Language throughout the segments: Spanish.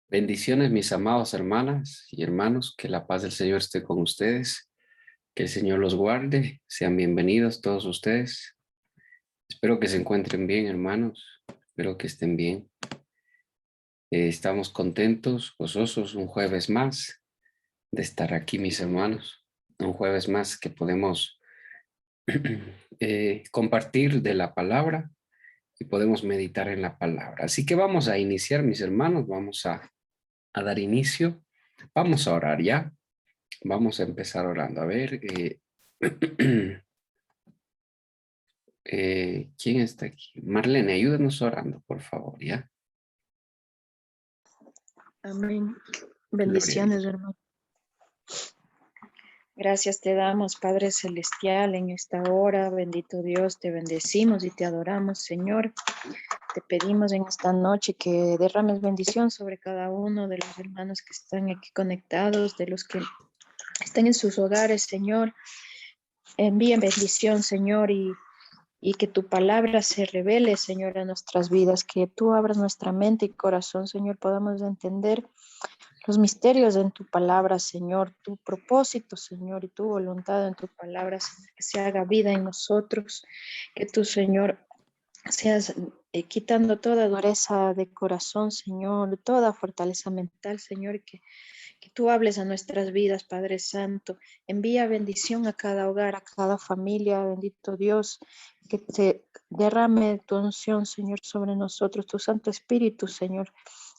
Bendiciones, mis amados hermanas y hermanos, que la paz del Señor esté con ustedes, que el Señor los guarde, sean bienvenidos todos ustedes. Espero que se encuentren bien, hermanos, espero que estén bien. Estamos contentos, gozosos, un jueves más de estar aquí, mis hermanos, un jueves más que podemos compartir de la palabra y podemos meditar en la palabra. Así que vamos a iniciar, mis hermanos, vamos a dar inicio, vamos a orar ya. Vamos a empezar orando. A ver, ¿quién está aquí? Marlene, ayúdanos orando, por favor, ¿ya? Amén. Gloria a Dios. Bendiciones, hermano. Gracias te damos, Padre Celestial, en esta hora. Bendito Dios, te bendecimos y te adoramos, Señor. Te pedimos en esta noche que derrames bendición sobre cada uno de los hermanos que están aquí conectados, de los que están en sus hogares, Señor. Envíen bendición, Señor, y que tu palabra se revele, Señor, a nuestras vidas, que tú abras nuestra mente y corazón, Señor, podamos entender los misterios en tu palabra, Señor, tu propósito, Señor, y tu voluntad en tu palabra, Señor, que se haga vida en nosotros, que tú, Señor, seas quitando toda dureza de corazón, Señor, toda fortaleza mental, Señor, que tú hables a nuestras vidas, Padre Santo. Envía bendición a cada hogar, a cada familia, bendito Dios, que te derrame tu unción, Señor, sobre nosotros, tu Santo Espíritu, Señor,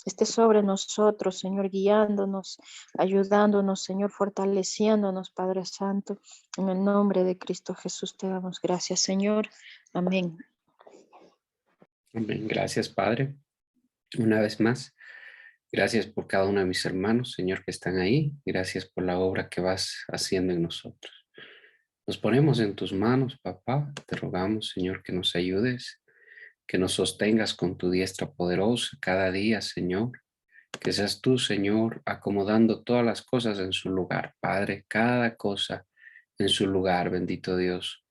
esté sobre nosotros, Señor, guiándonos, ayudándonos, Señor, fortaleciéndonos, Padre Santo. En el nombre de Cristo Jesús te damos gracias, Señor. Amén. Amén. Gracias, Padre. Una vez más, gracias por cada uno de mis hermanos, Señor, que están ahí. Gracias por la obra que vas haciendo en nosotros. Nos ponemos en tus manos, papá. Te rogamos, Señor, que nos ayudes, que nos sostengas con tu diestra poderosa cada día, Señor. Que seas tú, Señor, acomodando todas las cosas en su lugar. Padre, cada cosa en su lugar, bendito Dios.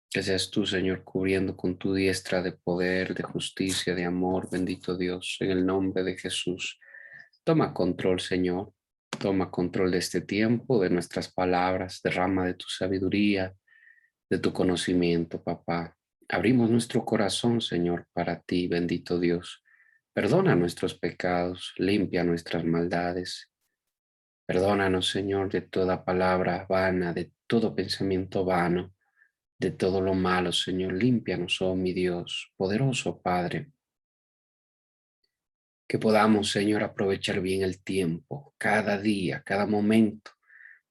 Que seas tú, Señor, cubriendo con tu diestra de poder, de justicia, de amor, bendito Dios, en el nombre de Jesús. Toma control, Señor. Toma control de este tiempo, de nuestras palabras. Derrama de tu sabiduría, de tu conocimiento, papá. Abrimos nuestro corazón, Señor, para ti, bendito Dios. Perdona nuestros pecados, limpia nuestras maldades. Perdónanos, Señor, de toda palabra vana, de todo pensamiento vano, de todo lo malo, Señor. Límpianos, oh mi Dios, poderoso Padre. Que podamos, Señor, aprovechar bien el tiempo, cada día, cada momento.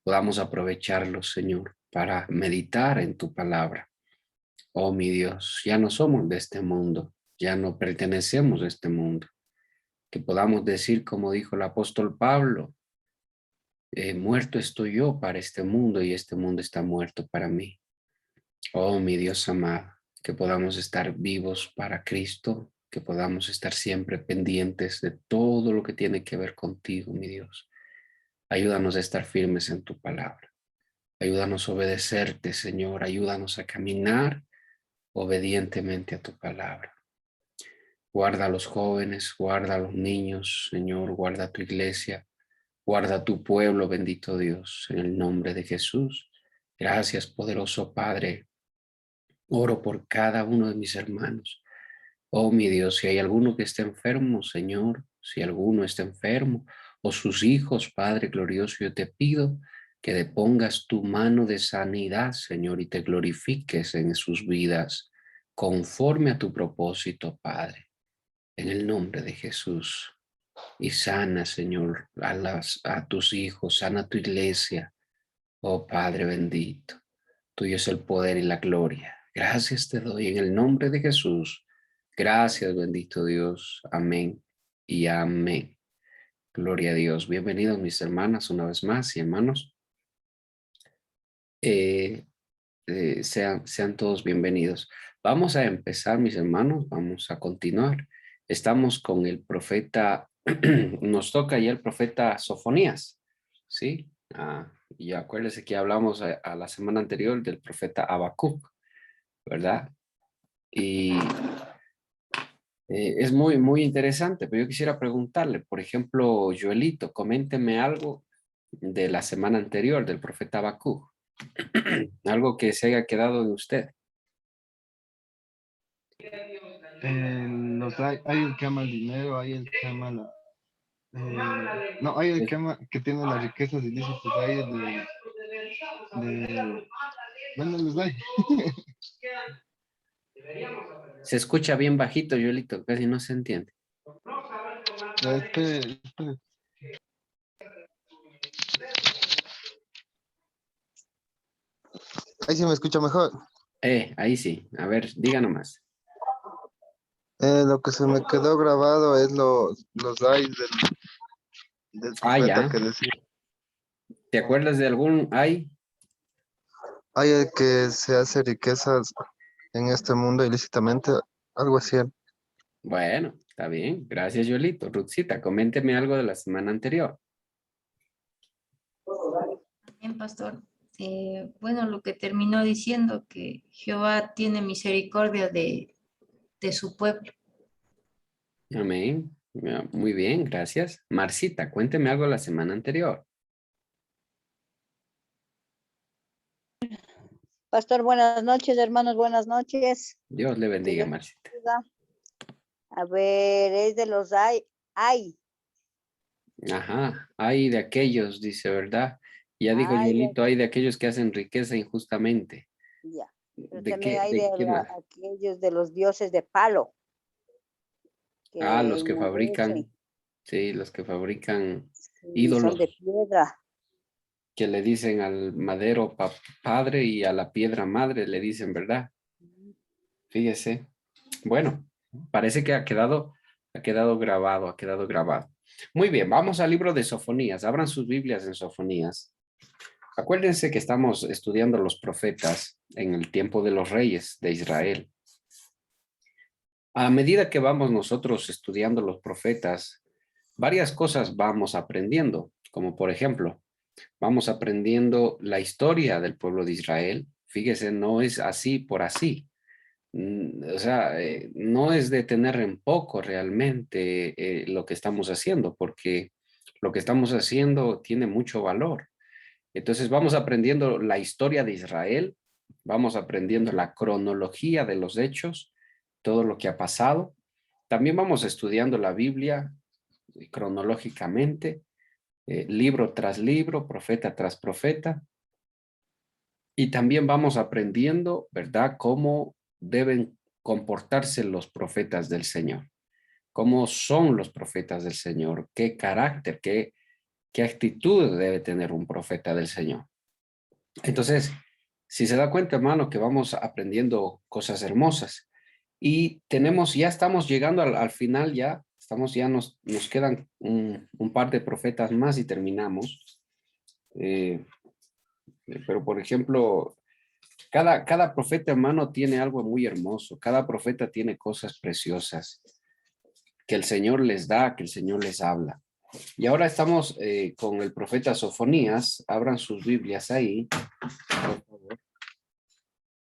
Podamos aprovecharlo, Señor, para meditar en tu palabra. Oh mi Dios, ya no somos de este mundo, ya no pertenecemos a este mundo. Que podamos decir, como dijo el apóstol Pablo, muerto estoy yo para este mundo y este mundo está muerto para mí. Oh mi Dios amado, que podamos estar vivos para Cristo, que podamos estar siempre pendientes de todo lo que tiene que ver contigo, mi Dios. Ayúdanos a estar firmes en tu palabra. Ayúdanos a obedecerte, Señor. Ayúdanos a caminar obedientemente a tu palabra. Guarda a los jóvenes, guarda a los niños, Señor, guarda tu iglesia, guarda tu pueblo, bendito Dios, en el nombre de Jesús. Gracias, poderoso Padre. Oro por cada uno de mis hermanos. Oh, mi Dios, si hay alguno que esté enfermo, Señor, si alguno está enfermo, o sus hijos, Padre glorioso, yo te pido que depongas tu mano de sanidad, Señor, y te glorifiques en sus vidas, conforme a tu propósito, Padre, en el nombre de Jesús. Y sana, Señor, a tus hijos, sana tu iglesia. Oh, Padre bendito, tuyo es el poder y la gloria. Gracias te doy en el nombre de Jesús. Gracias, bendito Dios. Amén y amén. Gloria a Dios. Bienvenidos mis hermanas una vez más y hermanos. Sean todos bienvenidos. Vamos a empezar, mis hermanos. Vamos a continuar. Estamos con el profeta, nos toca ya el profeta Sofonías, ¿sí? Y acuérdense que hablamos a la semana anterior del profeta Habacuc, ¿verdad? Y Es muy, muy interesante, pero yo quisiera preguntarle, por ejemplo, Joelito, coménteme algo de la semana anterior del profeta Habacuc, algo que se haya quedado en usted. Hay el que ama el dinero, hay el que ama la... no, hay el Es- que ama, que tiene las riquezas ilícitas, hay el bueno, los hay. Se escucha bien bajito, Joelito, casi no se entiende. Espere. Ahí sí me escucha mejor. Ahí sí, a ver, diga nomás. Lo que se me quedó grabado es los ayes del Ah, profeta ya. que decía. ¿Te acuerdas de algún ay? Hay el que se hace riquezas en este mundo ilícitamente, algo así. Bueno, está bien. Gracias, Joelito. Ruthcita, coménteme algo de la semana anterior. Bien, pastor. Bueno, lo que terminó diciendo, que Jehová tiene misericordia de su pueblo. Amén. Ya, muy bien, gracias. Marcita, cuénteme algo de la semana anterior. Pastor, buenas noches, hermanos, buenas noches. Dios le Que bendiga, Dios Marcita. bendiga. A ver, es de los hay, Ajá, hay de aquellos, dice, ¿verdad? Ya dijo hay de, Joelito, hay de aquellos que hacen riqueza injustamente. ya. Pero ¿De también qué, hay de qué más? aquellos de los dioses de palo Ah, que los que ennoblece fabrican, sí, los que fabrican y son de ídolos piedra. que le dicen al madero padre y a la piedra madre, le dicen, ¿verdad? Fíjese. Bueno, parece que ha quedado grabado, ha quedado grabado. Muy bien, vamos al libro de Sofonías. Abran sus Biblias en Sofonías. Acuérdense que estamos estudiando los profetas en el tiempo de los reyes de Israel. A medida que vamos nosotros estudiando los profetas, varias cosas vamos aprendiendo, como por ejemplo, vamos aprendiendo la historia del pueblo de Israel. Fíjese, no es así por así. O sea, no es de tener en poco realmente lo que estamos haciendo, porque lo que estamos haciendo tiene mucho valor. Entonces vamos aprendiendo la historia de Israel, vamos aprendiendo la cronología de los hechos, todo lo que ha pasado. También vamos estudiando la Biblia cronológicamente, libro tras libro, profeta tras profeta. Y también vamos aprendiendo, ¿verdad?, cómo deben comportarse los profetas del Señor, cómo son los profetas del Señor, qué carácter, qué actitud debe tener un profeta del Señor. Entonces, si se da cuenta, hermano, que vamos aprendiendo cosas hermosas y ya estamos llegando al final, nos quedan un par de profetas más y terminamos. Pero, por ejemplo, cada profeta, hermano, tiene algo muy hermoso. Cada profeta tiene cosas preciosas que el Señor les da, que el Señor les habla. Y ahora estamos con el profeta Sofonías. Abran sus Biblias ahí, por favor.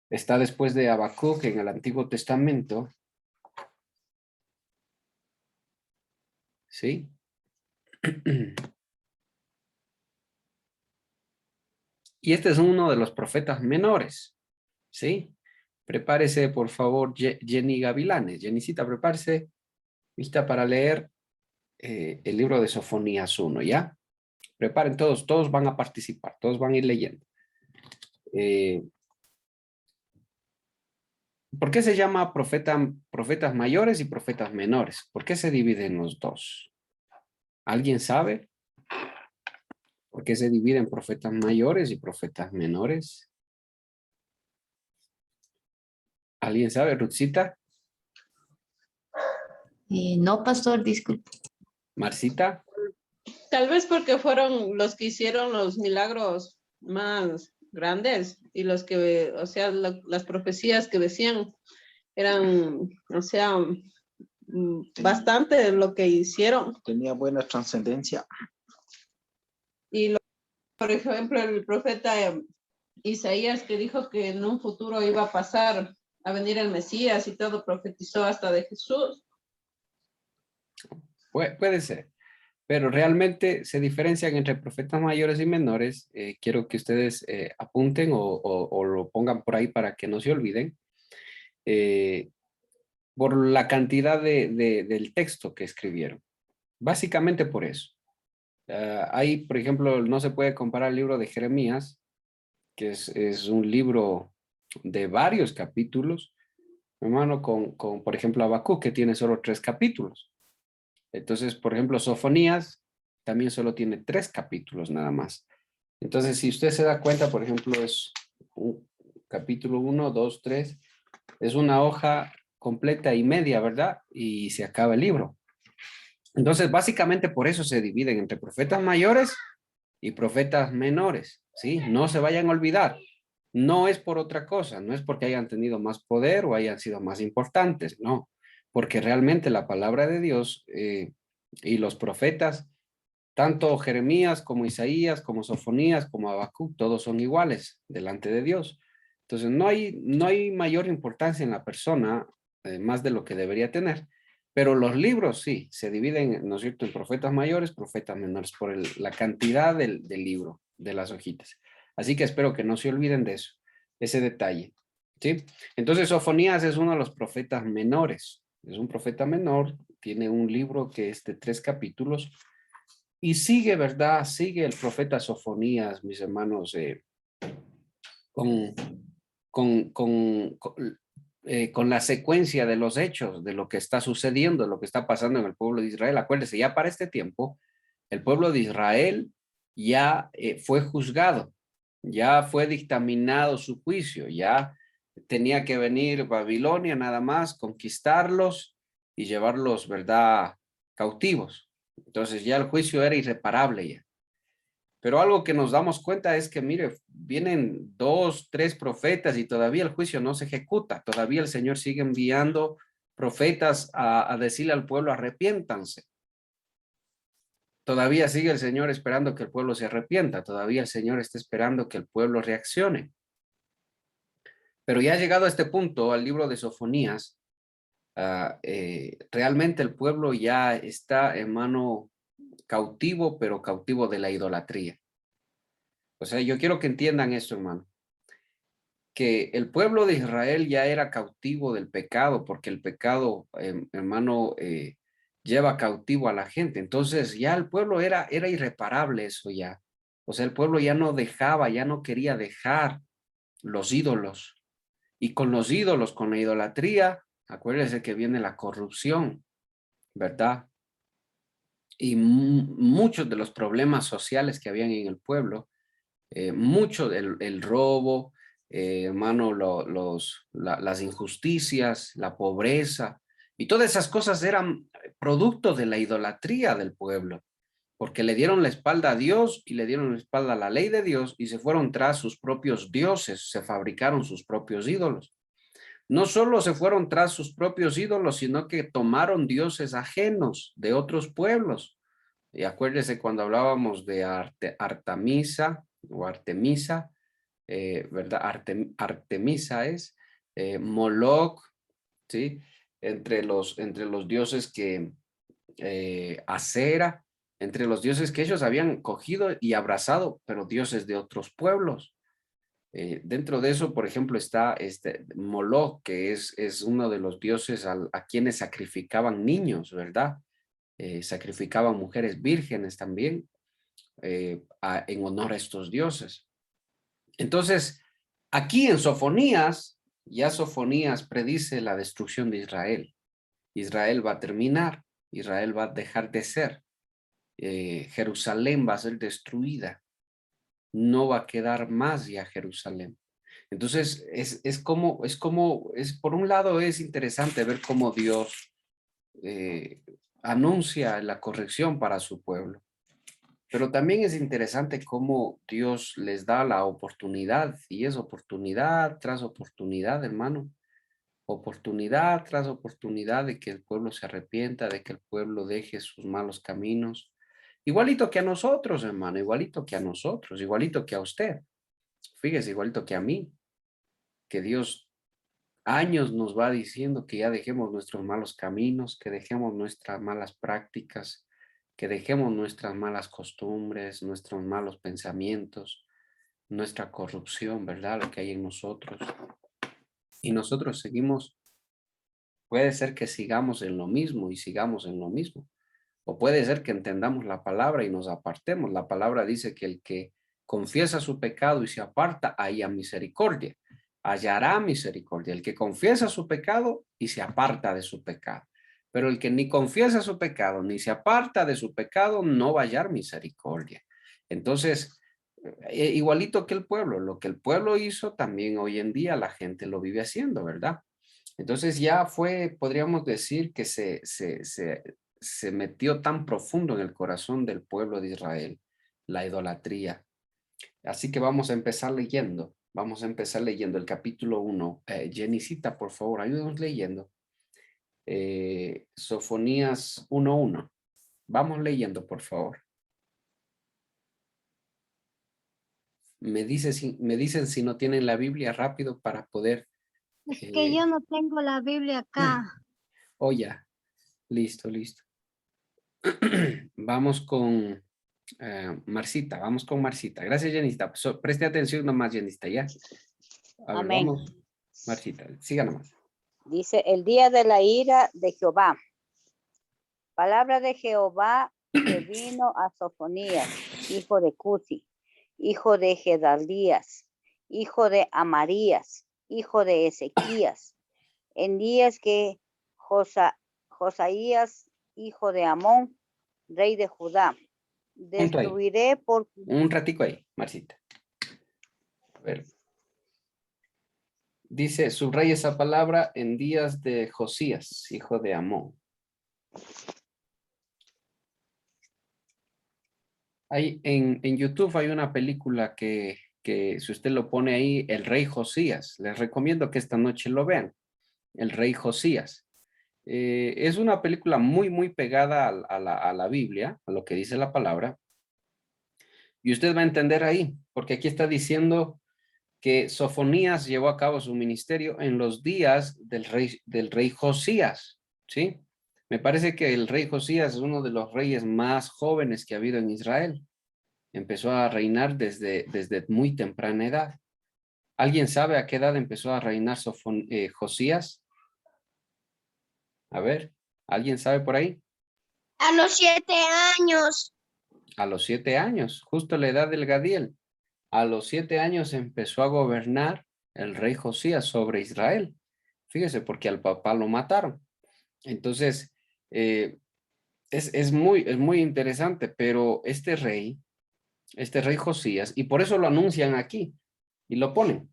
Está después de Habacuc en el Antiguo Testamento. ¿Sí? Y este es uno de los profetas menores. ¿Sí? Prepárese, por favor, Jenny Gavilanes. Jennycita, prepárese, lista para leer el libro de Sofonías 1, ¿ya? Preparen todos van a participar, todos van a ir leyendo. ¿Por qué se llama profetas mayores y profetas menores? ¿Por qué se dividen los dos? ¿Alguien sabe por qué se dividen profetas mayores y profetas menores? ¿Alguien sabe, Ruthcita? No, pastor, disculpe. ¿Marcita? Tal vez porque fueron los que hicieron los milagros más grandes y los que, o sea, las profecías que decían eran, o sea, bastante de lo que hicieron. Tenía buena trascendencia. Y por ejemplo, el profeta Isaías, que dijo que en un futuro iba a pasar a venir el Mesías y todo, profetizó hasta de Jesús. Puede ser, pero realmente se diferencian entre profetas mayores y menores. Quiero que ustedes apunten o lo pongan por ahí para que no se olviden. Por la cantidad del texto que escribieron. Básicamente por eso. Ahí, por ejemplo, no se puede comparar el libro de Jeremías, que es un libro de varios capítulos, hermano, con por ejemplo, Habacuc, que tiene solo 3 capítulos. Entonces, por ejemplo, Sofonías también solo tiene 3 capítulos nada más. Entonces, si usted se da cuenta, por ejemplo, es un capítulo 1, 2, 3, es una hoja completa y media, ¿verdad? Y se acaba el libro. Entonces, básicamente por eso se dividen entre profetas mayores y profetas menores, ¿sí? No se vayan a olvidar. No es por otra cosa, no es porque hayan tenido más poder o hayan sido más importantes, no. Porque realmente la palabra de Dios y los profetas, tanto Jeremías como Isaías, como Sofonías, como Habacuc, todos son iguales delante de Dios. Entonces, no hay mayor importancia en la persona, más de lo que debería tener. Pero los libros sí, se dividen, ¿no es cierto?, en profetas mayores, profetas menores, por la cantidad del libro, de las hojitas. Así que espero que no se olviden de eso, ese detalle, ¿sí? Entonces, Sofonías es uno de los profetas menores. Es un profeta menor, tiene un libro que es de 3 capítulos, y sigue, ¿verdad? Sigue el profeta Sofonías, mis hermanos, con, con, con, con, con la secuencia de los hechos, de lo que está sucediendo, de lo que está pasando en el pueblo de Israel. Acuérdense, ya para este tiempo, el pueblo de Israel ya fue juzgado, ya fue dictaminado su juicio, ya tenía que venir Babilonia nada más, conquistarlos y llevarlos, ¿verdad?, cautivos. Entonces ya el juicio era irreparable ya. Pero algo que nos damos cuenta es que, mire, vienen 2, 3 profetas y todavía el juicio no se ejecuta. Todavía el Señor sigue enviando profetas a decirle al pueblo, arrepiéntanse. Todavía sigue el Señor esperando que el pueblo se arrepienta. Todavía el Señor está esperando que el pueblo reaccione. Pero ya llegado a este punto, al libro de Sofonías, realmente el pueblo ya está, hermano, cautivo, pero cautivo de la idolatría. O sea, yo quiero que entiendan esto, hermano, que el pueblo de Israel ya era cautivo del pecado, porque el pecado, hermano, lleva cautivo a la gente. Entonces ya el pueblo era irreparable eso ya. O sea, el pueblo ya no dejaba, ya no quería dejar los ídolos. Y con los ídolos, con la idolatría, acuérdense que viene la corrupción, ¿verdad? Y muchos de los problemas sociales que habían en el pueblo, mucho del robo, hermano, las injusticias, la pobreza, y todas esas cosas eran producto de la idolatría del pueblo, porque le dieron la espalda a Dios y le dieron la espalda a la ley de Dios y se fueron tras sus propios dioses, se fabricaron sus propios ídolos. No solo se fueron tras sus propios ídolos, sino que tomaron dioses ajenos de otros pueblos. Y acuérdese cuando hablábamos de Artemisa o Artemisa, ¿verdad? Artemisa es Moloch, ¿sí? Entre los dioses que Acera, entre los dioses que ellos habían cogido y abrazado, pero dioses de otros pueblos. Dentro de eso, por ejemplo, está Moloch, que es uno de los dioses a quienes sacrificaban niños, ¿verdad? Sacrificaban mujeres vírgenes también en honor a estos dioses. Entonces, aquí en Sofonías, ya Sofonías predice la destrucción de Israel. Israel va a terminar, Israel va a dejar de ser, Jerusalén va a ser destruida, no va a quedar más ya Jerusalén. Entonces, por un lado es interesante ver cómo Dios anuncia la corrección para su pueblo. Pero también es interesante cómo Dios les da la oportunidad, y es oportunidad tras oportunidad, hermano. Oportunidad tras oportunidad de que el pueblo se arrepienta, de que el pueblo deje sus malos caminos. Igualito que a nosotros, hermano, igualito que a nosotros, igualito que a usted. Fíjese, igualito que a mí, que Dios años nos va diciendo que ya dejemos nuestros malos caminos, que dejemos nuestras malas prácticas, que dejemos nuestras malas costumbres, nuestros malos pensamientos, nuestra corrupción, ¿verdad? Lo que hay en nosotros. Y nosotros seguimos, puede ser que sigamos en lo mismo y sigamos en lo mismo. O puede ser que entendamos la palabra y nos apartemos. La palabra dice que el que confiesa su pecado y se aparta, haya misericordia. Hallará misericordia. El que confiesa su pecado y se aparta de su pecado. Pero el que ni confiesa su pecado ni se aparta de su pecado, no va a hallar misericordia. Entonces, igualito que el pueblo, lo que el pueblo hizo, también hoy en día la gente lo vive haciendo, ¿verdad? Entonces ya fue, podríamos decir que se metió tan profundo en el corazón del pueblo de Israel, la idolatría. Así que vamos a empezar leyendo. Vamos a empezar leyendo el capítulo 1. Jenicita, por favor, ayúdanos leyendo. Sofonías 1:1. Vamos leyendo, por favor. Me dicen si no tienen la Biblia rápido para poder. Es que yo no tengo la Biblia acá. Oh, ya. Listo, listo. Vamos con Marcita, vamos con Marcita. Gracias, Jenista. Preste atención nomás, Jenista, ¿ya? A ver, Amén. vamos. Marcita, siga nomás. Dice, el día de la ira de Jehová. Palabra de Jehová que vino a Sofonías, hijo de Cusi, hijo de Gedalías, hijo de Amarías, hijo de Ezequías, en días que Josaías, hijo de Amón, rey de Judá, destruiré por... Un ratico ahí, Marcita. A ver. Dice, subraya esa palabra en días de Josías, hijo de Amón. Hay, en YouTube hay una película que si usted lo pone ahí, El Rey Josías. Les recomiendo que esta noche lo vean. El Rey Josías. Es una película muy pegada a la Biblia, a lo que dice la palabra. Y usted va a entender ahí, porque aquí está diciendo que Sofonías llevó a cabo su ministerio en los días del rey Josías, ¿sí? Me parece que el rey Josías es uno de los reyes más jóvenes que ha habido en Israel. Empezó a reinar desde muy temprana edad. ¿Alguien sabe a qué edad empezó a reinar Josías? A ver, ¿alguien sabe por ahí? A los 7 años. A los 7 años, justo la edad del Gadiel. A los 7 años empezó a gobernar el rey Josías sobre Israel. Fíjese, porque al papá lo mataron. Entonces, es muy interesante, pero este rey Josías, y por eso lo anuncian aquí y lo ponen.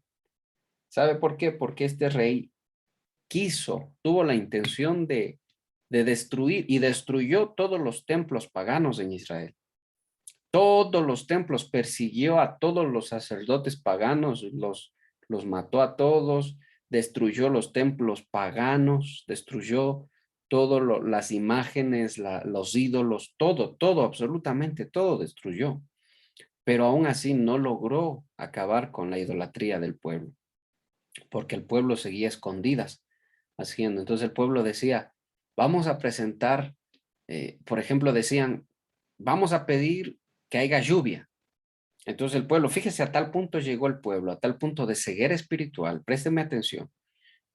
¿Sabe por qué? Porque este rey tuvo la intención de destruir y destruyó todos los templos paganos en Israel. Todos los templos, persiguió a todos los sacerdotes paganos, los mató a todos, destruyó los templos paganos, destruyó todas las imágenes, los ídolos, todo, absolutamente todo destruyó. Pero aún así no logró acabar con la idolatría del pueblo, porque el pueblo seguía escondidas haciendo. Entonces el pueblo decía, vamos a presentar, por ejemplo, decían, vamos a pedir que haya lluvia. Entonces el pueblo, fíjese, a tal punto llegó el pueblo, a tal punto de ceguera espiritual, présteme atención,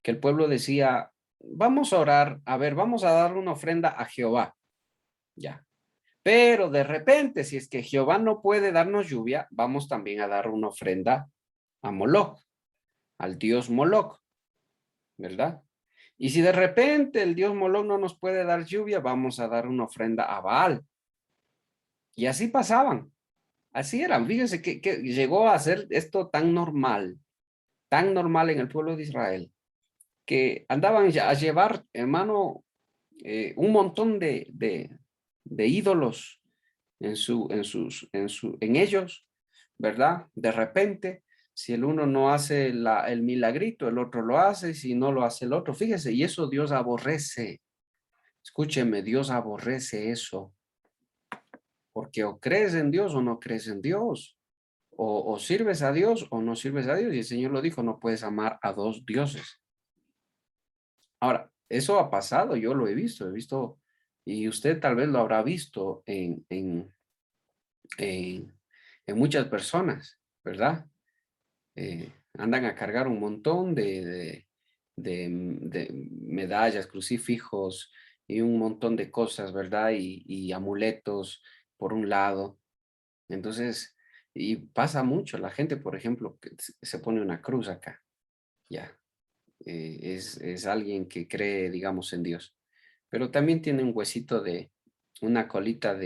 que el pueblo decía, vamos a orar, a ver, vamos a dar una ofrenda a Jehová, ya. Pero de repente, si es que Jehová no puede darnos lluvia, vamos también a dar una ofrenda a Moloch, al dios Moloch, ¿verdad? Y si de repente el dios Moloch no nos puede dar lluvia, vamos a dar una ofrenda a Baal. Y así pasaban. Así eran. Fíjense que llegó a ser esto tan normal en el pueblo de Israel, que andaban a llevar, hermano, un montón de ídolos en ellos, ¿verdad? De repente, si el uno no hace el milagrito, el otro lo hace, y si no lo hace el otro, fíjese, y eso Dios aborrece. Escúcheme, Dios aborrece eso. Porque o crees en Dios o no crees en Dios. O sirves a Dios o no sirves a Dios. Y el Señor lo dijo, no puedes amar a dos dioses. Ahora, eso ha pasado, yo lo he visto, y usted tal vez lo habrá visto en, en muchas personas, ¿verdad? Andan a cargar un montón de medallas, crucifijos y un montón de cosas, ¿verdad? Y amuletos por un lado. Entonces, y pasa mucho, la gente, por ejemplo, que se pone una cruz acá, ya, es alguien que cree, digamos, en Dios, pero también tiene un huesito una colita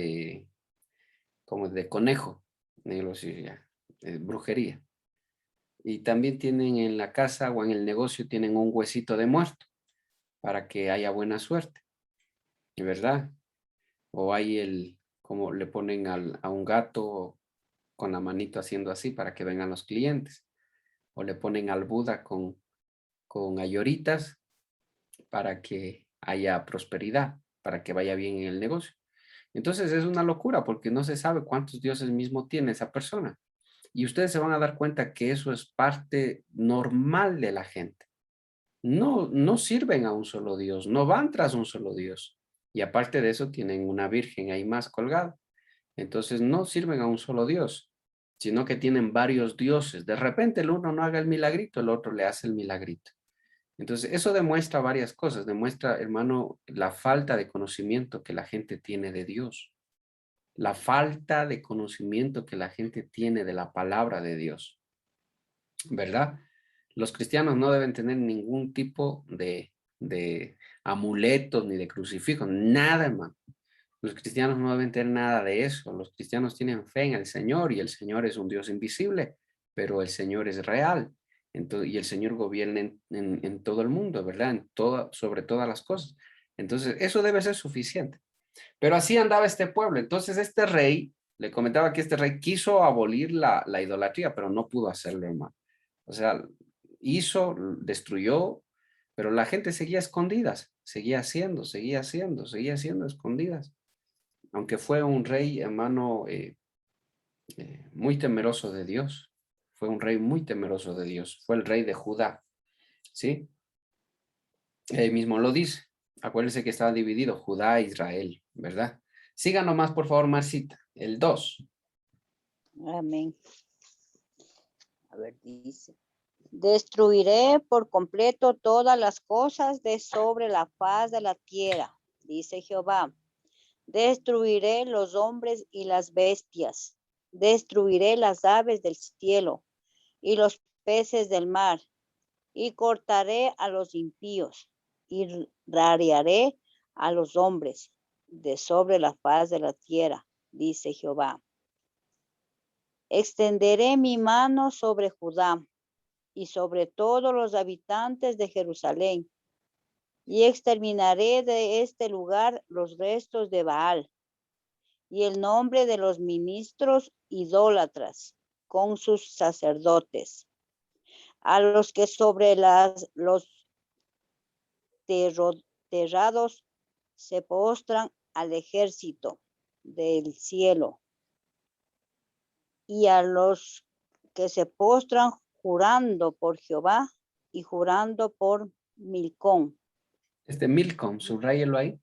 como de conejo, ya, brujería. Y también tienen en la casa o en el negocio, tienen un huesito de muerto para que haya buena suerte, ¿verdad? O hay como le ponen a un gato con la manito haciendo así para que vengan los clientes. O le ponen al Buda con ayoritas para que haya prosperidad, para que vaya bien en el negocio. Entonces es una locura porque no se sabe cuántos dioses mismo tiene esa persona. Y ustedes se van a dar cuenta que eso es parte normal de la gente. No sirven a un solo Dios, no van tras un solo Dios. Y aparte de eso tienen una virgen ahí más colgada. Entonces no sirven a un solo Dios, sino que tienen varios dioses. De repente el uno no haga el milagrito, el otro le hace el milagrito. Entonces eso demuestra varias cosas. Demuestra, hermano, la falta de conocimiento que la gente tiene de Dios. La falta de conocimiento que la gente tiene de la palabra de Dios. ¿Verdad? Los cristianos no deben tener ningún tipo de amuletos ni de crucifijos, nada, hermano. Los cristianos no deben tener nada de eso. Los cristianos tienen fe en el Señor y el Señor es un Dios invisible, pero el Señor es real. Entonces, y el Señor gobierna en todo el mundo, ¿verdad? Sobre todas las cosas. Entonces, eso debe ser suficiente. Pero así andaba este pueblo. Entonces, este rey, le comentaba que este rey quiso abolir la idolatría, pero no pudo hacerlo, hermano. O sea, destruyó, pero la gente seguía escondidas, seguía haciendo escondidas. Aunque fue un rey, hermano, muy temeroso de Dios. Fue un rey muy temeroso de Dios. Fue el rey de Judá, ¿sí? Él mismo lo dice. Acuérdense que estaba dividido Judá e Israel, ¿verdad? Siga nomás, por favor, Marcita. El 2. Amén. A ver, dice. Destruiré por completo todas las cosas de sobre la faz de la tierra, dice Jehová. Destruiré los hombres y las bestias. Destruiré las aves del cielo y los peces del mar. Y cortaré a los impíos y rarearé a los hombres de sobre la faz de la tierra, dice Jehová. Extenderé mi mano sobre Judá y sobre todos los habitantes de Jerusalén, y exterminaré de este lugar los restos de Baal y el nombre de los ministros idólatras con sus sacerdotes, a los que sobre los terrados se postran al ejército del cielo, y a los que se postran jurando por Jehová y jurando por Milcom. Milcom, subrayelo ahí.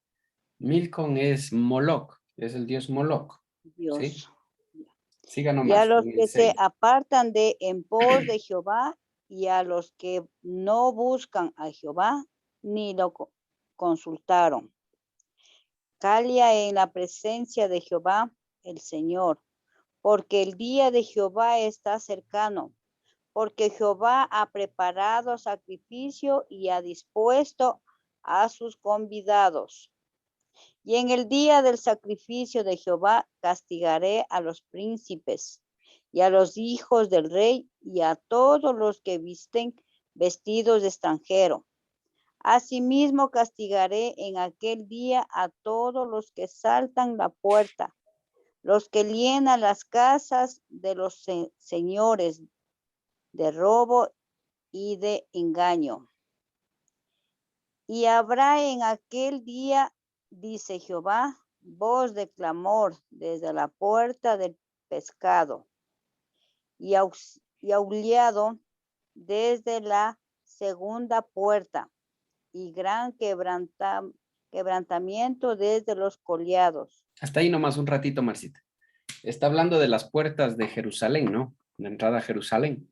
Milcom es Moloch, es el dios Moloch. Dios. ¿Sí? Siga Y nomás. a los que se apartan de en pos de Jehová, y a los que no buscan a Jehová, ni lo consultaron. Calia en la presencia de Jehová, el Señor, porque el día de Jehová está cercano, porque Jehová ha preparado sacrificio y ha dispuesto a sus convidados. Y en el día del sacrificio de Jehová castigaré a los príncipes y a los hijos del rey y a todos los que visten vestidos de extranjero. Asimismo castigaré en aquel día a todos los que saltan la puerta, los que llenan las casas de los señores de robo y de engaño. Y habrá en aquel día, dice Jehová, voz de clamor desde la puerta del pescado y aullado desde la segunda puerta. y gran quebrantamiento desde los collados. Hasta ahí nomás un ratito, Marcita. Está hablando de las puertas de Jerusalén, ¿no? La entrada a Jerusalén.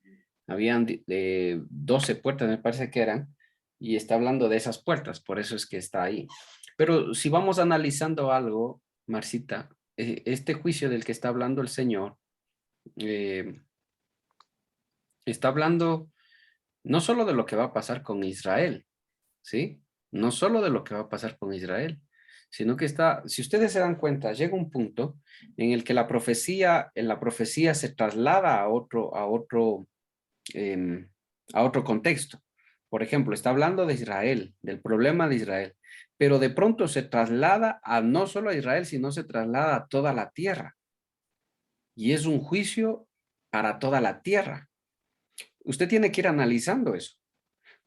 Habían 12 puertas, me parece que eran, y está hablando de esas puertas, por eso es que está ahí. Pero si vamos analizando algo, Marcita, este juicio del que está hablando el Señor, está hablando no solo de lo que va a pasar con Israel, ¿sí? No solo de lo que va a pasar con Israel, sino que está, si ustedes se dan cuenta, llega un punto en el que la profecía se traslada a otro contexto. Por ejemplo, está hablando de Israel, del problema de Israel, pero de pronto se traslada a no solo a Israel, sino se traslada a toda la tierra. Y es un juicio para toda la tierra. Usted tiene que ir analizando eso,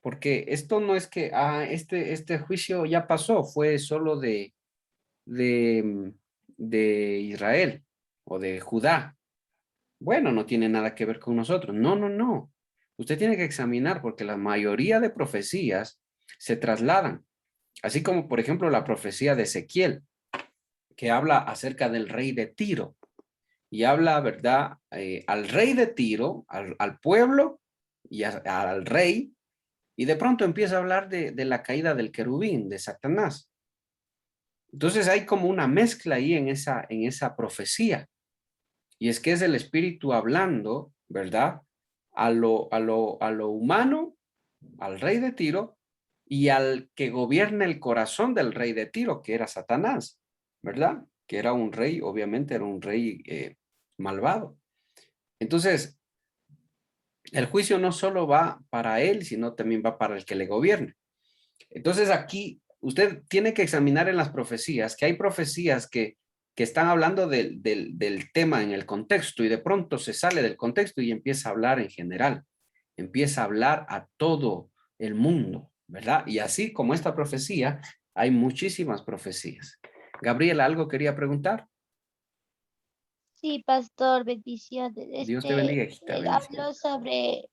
porque esto no es que este juicio ya pasó, fue solo de Israel o de Judá. Bueno, no tiene nada que ver con nosotros. No, no, no. Usted tiene que examinar porque la mayoría de profecías se trasladan, así como por ejemplo la profecía de Ezequiel, que habla acerca del rey de Tiro y habla, ¿verdad? Al rey de Tiro, al pueblo y al rey, y de pronto empieza a hablar de la caída del querubín, de Satanás. Entonces hay como una mezcla ahí en esa profecía. Y es que es el espíritu hablando, ¿verdad? A lo humano, al rey de Tiro, y al que gobierna el corazón del rey de Tiro, que era Satanás, ¿verdad? Que era un rey, obviamente era un rey malvado. Entonces, el juicio no solo va para él, sino también va para el que le gobierne. Entonces aquí usted tiene que examinar en las profecías, que hay profecías que están hablando del tema en el contexto y de pronto se sale del contexto y empieza a hablar en general, empieza a hablar a todo el mundo, ¿verdad? Y así como esta profecía, hay muchísimas profecías. Gabriela, ¿algo quería preguntar? Sí, pastor, bendiciones. Dios te bendiga, hijita, Habló bendiciones. sobre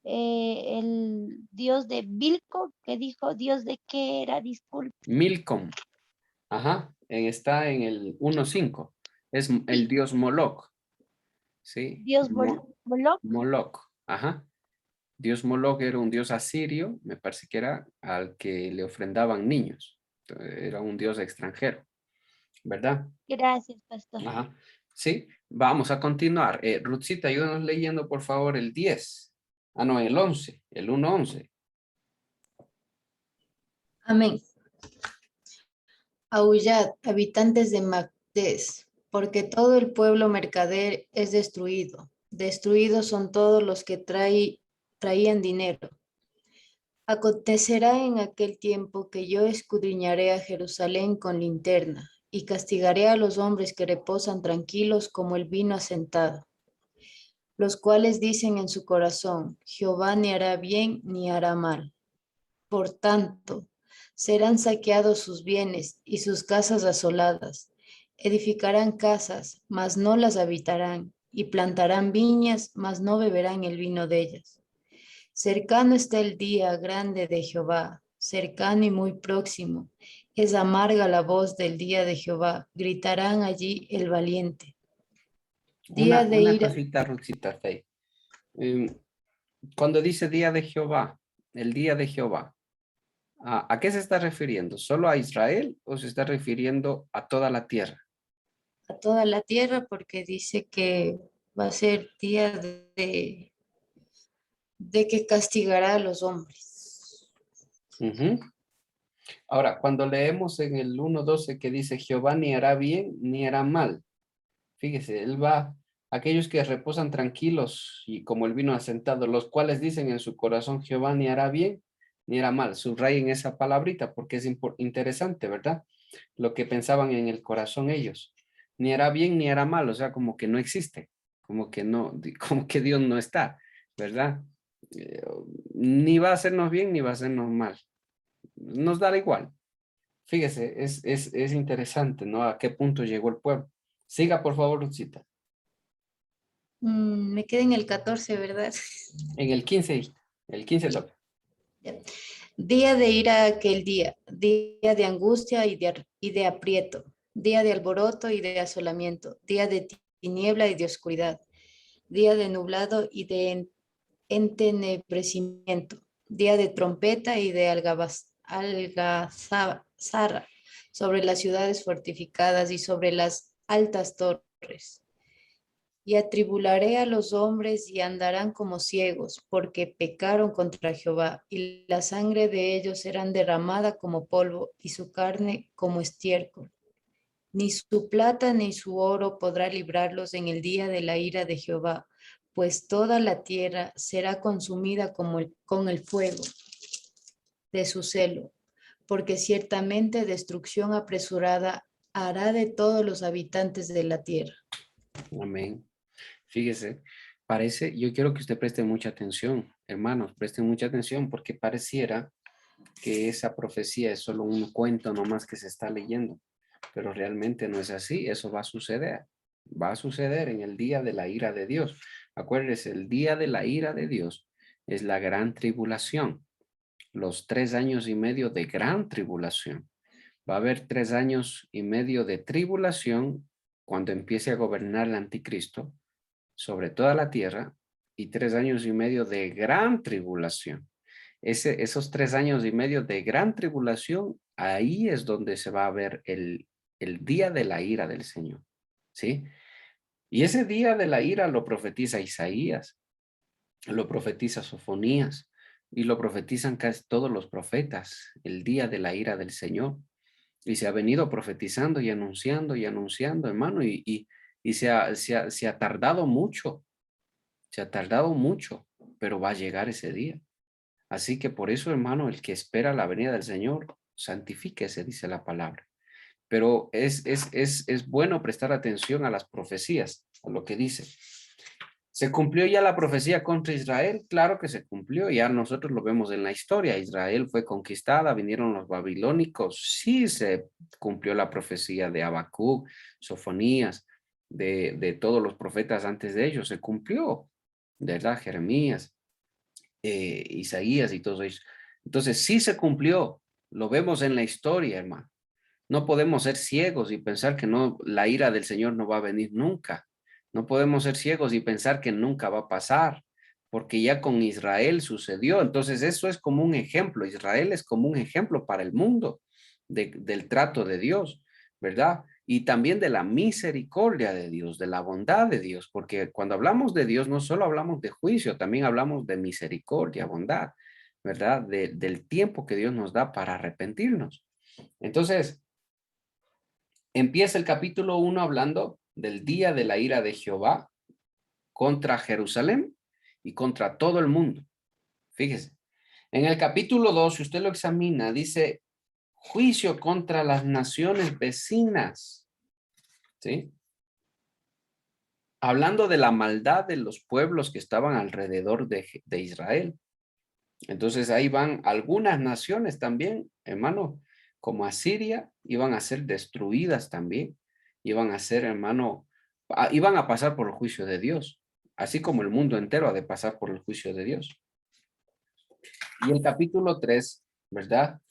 el Dios de Bilco, que dijo Dios de qué era, disculpe. Milcom, ajá, está en el 1.5, es el Sí, dios Moloch, ¿sí? Dios Moloch. Moloch, ajá. Dios Moloch era un dios asirio, me parece que era al que le ofrendaban niños. Era un dios extranjero, ¿verdad? Gracias, pastor. Ajá. Sí, vamos a continuar. Ruthcita, ayúdanos leyendo, por favor, el 10. Ah, no, el 11, el 1:11. Amén. Aullad, habitantes de Magdes, porque todo el pueblo mercader es destruido. Destruidos son todos los que traían dinero. Acontecerá en aquel tiempo que yo escudriñaré a Jerusalén con linterna y castigaré a los hombres que reposan tranquilos como el vino asentado, los cuales dicen en su corazón, Jehová ni hará bien ni hará mal. Por tanto, serán saqueados sus bienes y sus casas asoladas. Edificarán casas, mas no las habitarán, y plantarán viñas, mas no beberán el vino de ellas. Cercano está el día grande de Jehová, cercano y muy próximo. Es amarga la voz del día de Jehová, gritarán allí el valiente. Día de Una ira. cosita, Ruthcita, Faye. Cuando dice día de Jehová, el día de Jehová, ¿a qué se está refiriendo? ¿Solo a Israel o se está refiriendo a toda la tierra? A toda la tierra porque dice que va a ser día de que castigará a los hombres. Ujú. Ahora, cuando leemos en el 1:12 que dice Jehová ni hará bien ni hará mal, fíjese, él va, aquellos que reposan tranquilos y como el vino asentado, los cuales dicen en su corazón Jehová ni hará bien ni hará mal. Subrayen esa palabrita porque es interesante, ¿verdad? Lo que pensaban en el corazón ellos. Ni hará bien ni hará mal, o sea, como que no existe, como que no, como que Dios no está, ¿verdad? Eh, Ni va a hacernos bien ni va a hacernos mal. Nos da igual. Fíjese, es interesante, ¿no? A qué punto llegó el pueblo. Siga, por favor, Lucita. Me quedé en el 14, ¿verdad? En el 15 toca. Ya. Día de ira aquel día de angustia y de aprieto, día de alboroto y de asolamiento, día de tiniebla y de oscuridad, día de nublado y de entenebrecimiento, día de trompeta y de algazara sobre las ciudades fortificadas y sobre las altas torres. Y atribularé a los hombres y andarán como ciegos, porque pecaron contra Jehová, y la sangre de ellos será derramada como polvo, y su carne como estiércol. Ni su plata ni su oro podrá librarlos en el día de la ira de Jehová, pues toda la tierra será consumida con el fuego de su celo, porque ciertamente destrucción apresurada hará de todos los habitantes de la tierra. Amén. Fíjese, yo quiero que usted preste mucha atención, hermanos, presten mucha atención porque pareciera que esa profecía es solo un cuento nomás que se está leyendo, pero realmente no es así, eso va a suceder en el día de la ira de Dios. Acuérdese, el día de la ira de Dios es la gran tribulación, los 3 años y medio de gran tribulación. Va a haber 3 años y medio de tribulación cuando empiece a gobernar el anticristo sobre toda la tierra y 3 años y medio de gran tribulación. Esos 3 años y medio de gran tribulación, ahí es donde se va a ver el día de la ira del Señor, ¿sí? Y ese día de la ira lo profetiza Isaías, lo profetiza Sofonías y lo profetizan casi todos los profetas, el día de la ira del Señor. Y se ha venido profetizando y anunciando, hermano, y se ha tardado mucho, pero va a llegar ese día. Así que por eso, hermano, el que espera la venida del Señor, santifíquese, dice la palabra. Pero es bueno prestar atención a las profecías, a lo que dice. ¿Se cumplió ya la profecía contra Israel? Claro que se cumplió, ya nosotros lo vemos en la historia. Israel fue conquistada, vinieron los babilónicos. Sí se cumplió la profecía de Habacuc, Sofonías, de todos los profetas antes de ellos. Se cumplió, ¿verdad? Jeremías, Isaías y todos ellos. Entonces sí se cumplió, lo vemos en la historia, hermano. No podemos ser ciegos y pensar que no, la ira del Señor no va a venir nunca. No podemos ser ciegos y pensar que nunca va a pasar, porque ya con Israel sucedió. Entonces eso es como un ejemplo. Israel es como un ejemplo para el mundo del trato de Dios, ¿verdad? Y también de la misericordia de Dios, de la bondad de Dios, porque cuando hablamos de Dios no solo hablamos de juicio, también hablamos de misericordia, bondad, ¿verdad? Del tiempo que Dios nos da para arrepentirnos. Entonces, empieza el capítulo 1 hablando del día de la ira de Jehová contra Jerusalén y contra todo el mundo. Fíjese, en el capítulo 2, si usted lo examina, dice juicio contra las naciones vecinas. ¿Sí? Hablando de la maldad de los pueblos que estaban alrededor de Israel. Entonces ahí van algunas naciones también, hermano, como Asiria, iban a ser destruidas también. Iban a ser, hermano, iban a pasar por el juicio de Dios, así como el mundo entero ha de pasar por el juicio de Dios. Y el capítulo 3, ¿verdad?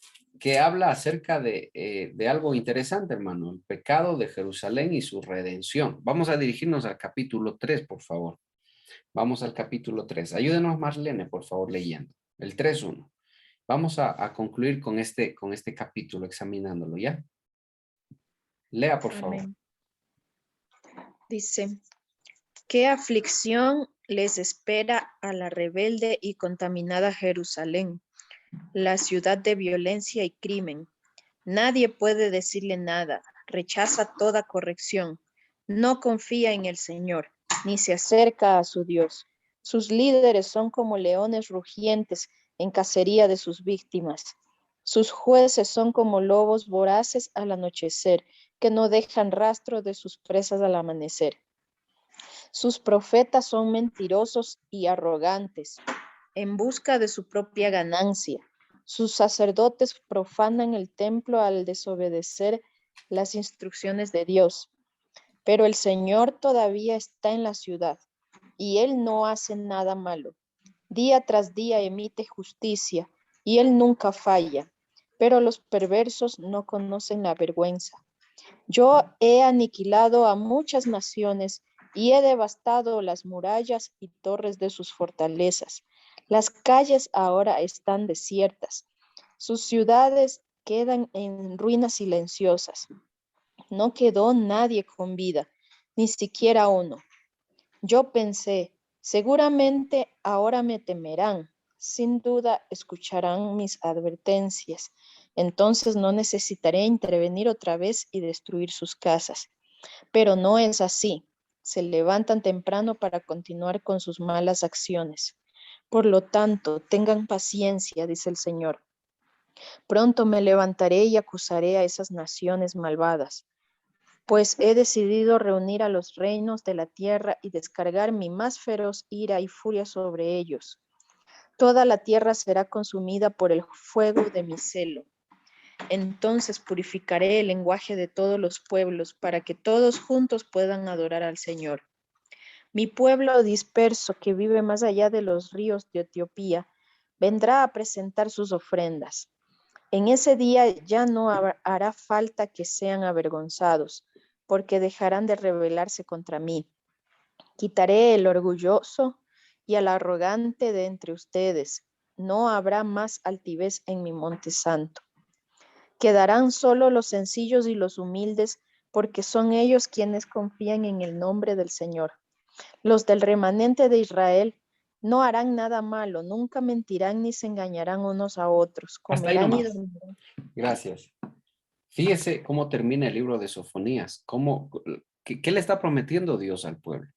Que habla acerca de algo interesante, hermano, el pecado de Jerusalén y su redención. Vamos a dirigirnos al capítulo 3, por favor. Vamos al capítulo 3. Ayúdenos, Marlene, por favor, leyendo. El 3:1. Vamos a concluir con este capítulo, examinándolo, ¿ya? Lea, por favor. Amén. Dice, ¿qué aflicción les espera a la rebelde y contaminada Jerusalén, la ciudad de violencia y crimen? Nadie puede decirle nada, rechaza toda corrección, no confía en el Señor, ni se acerca a su Dios. Sus líderes son como leones rugientes en cacería de sus víctimas. Sus jueces son como lobos voraces al anochecer, que no dejan rastro de sus presas al amanecer. Sus profetas son mentirosos y arrogantes, en busca de su propia ganancia. Sus sacerdotes profanan el templo al desobedecer las instrucciones de Dios. Pero el Señor todavía está en la ciudad, y Él no hace nada malo. Día tras día emite justicia, y él nunca falla, pero los perversos no conocen la vergüenza. Yo he aniquilado a muchas naciones y he devastado las murallas y torres de sus fortalezas. Las calles ahora están desiertas. Sus ciudades quedan en ruinas silenciosas. No quedó nadie con vida, ni siquiera uno. Yo pensé, seguramente ahora me temerán. Sin duda escucharán mis advertencias. Entonces no necesitaré intervenir otra vez y destruir sus casas. Pero no es así. Se levantan temprano para continuar con sus malas acciones. Por lo tanto, tengan paciencia, dice el Señor. Pronto me levantaré y acusaré a esas naciones malvadas, pues he decidido reunir a los reinos de la tierra y descargar mi más feroz ira y furia sobre ellos. Toda la tierra será consumida por el fuego de mi celo. Entonces purificaré el lenguaje de todos los pueblos para que todos juntos puedan adorar al Señor. Mi pueblo disperso que vive más allá de los ríos de Etiopía vendrá a presentar sus ofrendas. En ese día ya no hará falta que sean avergonzados, porque dejarán de rebelarse contra mí. Quitaré el orgulloso y al arrogante de entre ustedes. No habrá más altivez en mi monte santo. Quedarán solo los sencillos y los humildes, porque son ellos quienes confían en el nombre del Señor. Los del remanente de Israel no harán nada malo, nunca mentirán ni se engañarán unos a otros. Hasta ahí Comerán y nomás. dormirán. Gracias. Fíjese cómo termina el libro de Sofonías. ¿Qué le está prometiendo Dios al pueblo?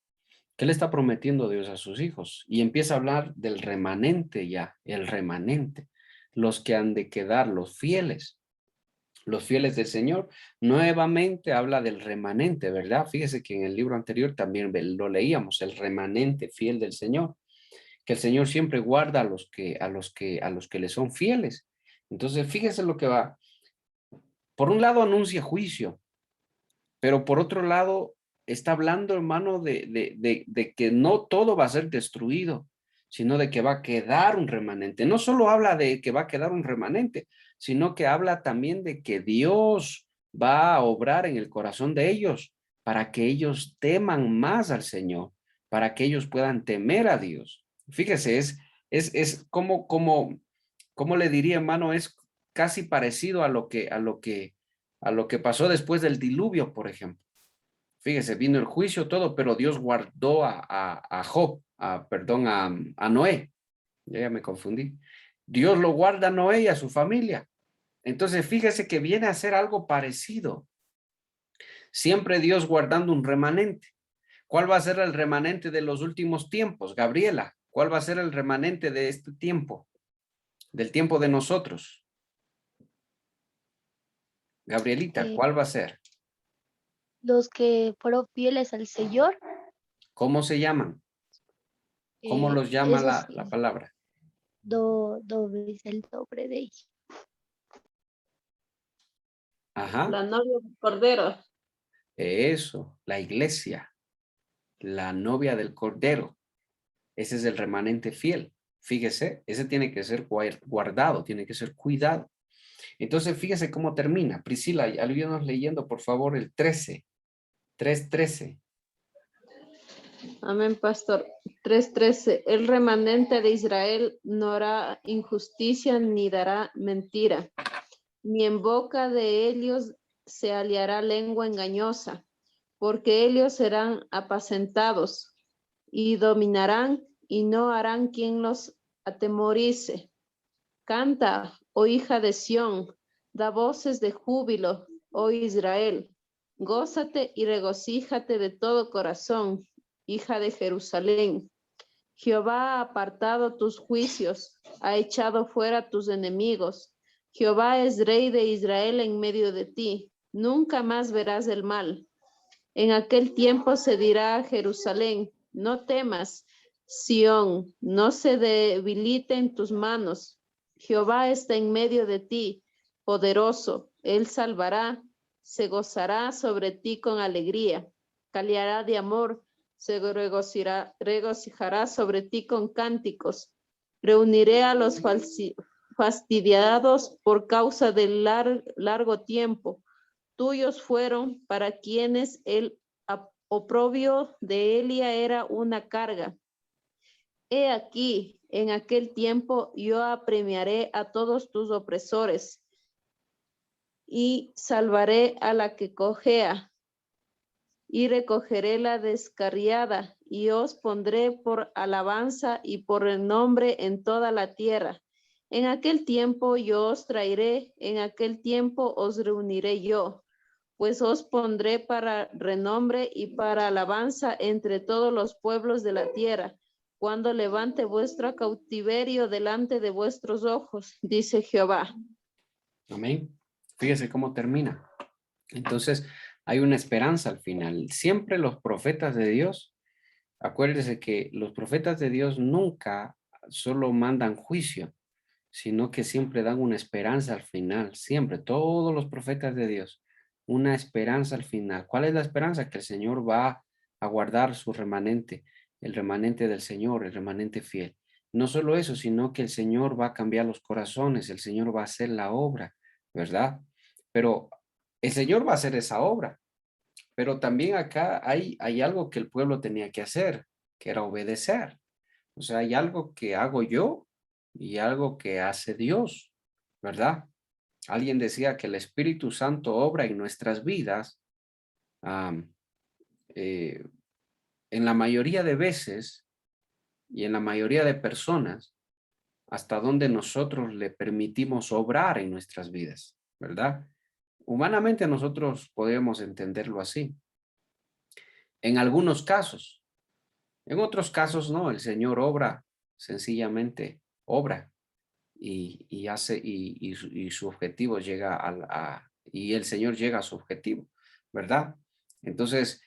¿Qué le está prometiendo Dios a sus hijos? Y empieza a hablar del remanente ya, el remanente, los que han de quedar, los fieles del Señor. Nuevamente habla del remanente, ¿verdad? Fíjese que en el libro anterior también lo leíamos, el remanente fiel del Señor, que el Señor siempre guarda a los que le son fieles. Entonces, fíjese lo que va. Por un lado anuncia juicio, pero por otro lado está hablando, hermano, de que no todo va a ser destruido, sino de que va a quedar un remanente. No solo habla de que va a quedar un remanente, sino que habla también de que Dios va a obrar en el corazón de ellos para que ellos teman más al Señor, para que ellos puedan temer a Dios. Fíjese, es como le diría, hermano, es casi parecido a lo que pasó después del diluvio, por ejemplo. Fíjese, vino el juicio, todo, pero Dios guardó a Job, a Noé. Ya me confundí. Dios lo guarda a Noé y a su familia. Entonces, fíjese que viene a ser algo parecido. Siempre Dios guardando un remanente. ¿Cuál va a ser el remanente de los últimos tiempos? Gabriela, ¿cuál va a ser el remanente de este tiempo? Del tiempo de nosotros. Gabrielita, ¿cuál va a ser? Los que fueron fieles al Señor, ¿Cómo se llaman? ¿Cómo los llama esos la palabra? es el nombre de ellos. Ajá. La novia del Cordero. Eso, la iglesia, la novia del Cordero. Ese es el remanente fiel. Fíjese, ese tiene que ser guardado, tiene que ser cuidado. Entonces, fíjese cómo termina. Priscila, ayúdanos leyendo, por favor, el 13. 3:13. Amén, pastor. 3:13. El remanente de Israel no hará injusticia ni dará mentira, ni en boca de ellos se hallará lengua engañosa, porque ellos serán apacentados y dominarán y no harán quien los atemorice. Canta, oh hija de Sión, da voces de júbilo, oh Israel. Gózate y regocíjate de todo corazón, hija de Jerusalén. Jehová ha apartado tus juicios, ha echado fuera tus enemigos. Jehová es rey de Israel en medio de ti. Nunca más verás el mal. En aquel tiempo se dirá a Jerusalén, no temas, Sión, no se debilite en tus manos. Jehová está en medio de ti, poderoso, él salvará, se gozará sobre ti con alegría, caleará de amor, se regocijará sobre ti con cánticos. Reuniré a los fastidiados por causa del largo tiempo. Tuyos fueron para quienes el oprobio de Elia era una carga. He aquí, en aquel tiempo yo apremiaré a todos tus opresores y salvaré a la que cojea y recogeré la descarriada y os pondré por alabanza y por el nombre en toda la tierra. En aquel tiempo yo os traeré, en aquel tiempo os reuniré yo, pues os pondré para renombre y para alabanza entre todos los pueblos de la tierra, cuando levante vuestro cautiverio delante de vuestros ojos, dice Jehová. Amén. Fíjese cómo termina. Entonces, hay una esperanza al final. Siempre los profetas de Dios, acuérdese que los profetas de Dios nunca solo mandan juicio, sino que siempre dan una esperanza al final. Siempre, todos los profetas de Dios, una esperanza al final. ¿Cuál es la esperanza? Que el Señor va a guardar su remanente, el remanente del Señor, el remanente fiel. No solo eso, sino que el Señor va a cambiar los corazones, el Señor va a hacer la obra, ¿verdad? Pero el Señor va a hacer esa obra. Pero también acá hay algo que el pueblo tenía que hacer, que era obedecer. O sea, hay algo que hago yo y algo que hace Dios, ¿verdad? Alguien decía que el Espíritu Santo obra en nuestras vidas en la mayoría de veces y en la mayoría de personas hasta donde nosotros le permitimos obrar en nuestras vidas, ¿verdad? Humanamente nosotros podemos entenderlo así. En algunos casos. En otros casos no, el Señor obra, sencillamente obra y hace y su objetivo llega y el Señor llega a su objetivo, ¿verdad? Entonces,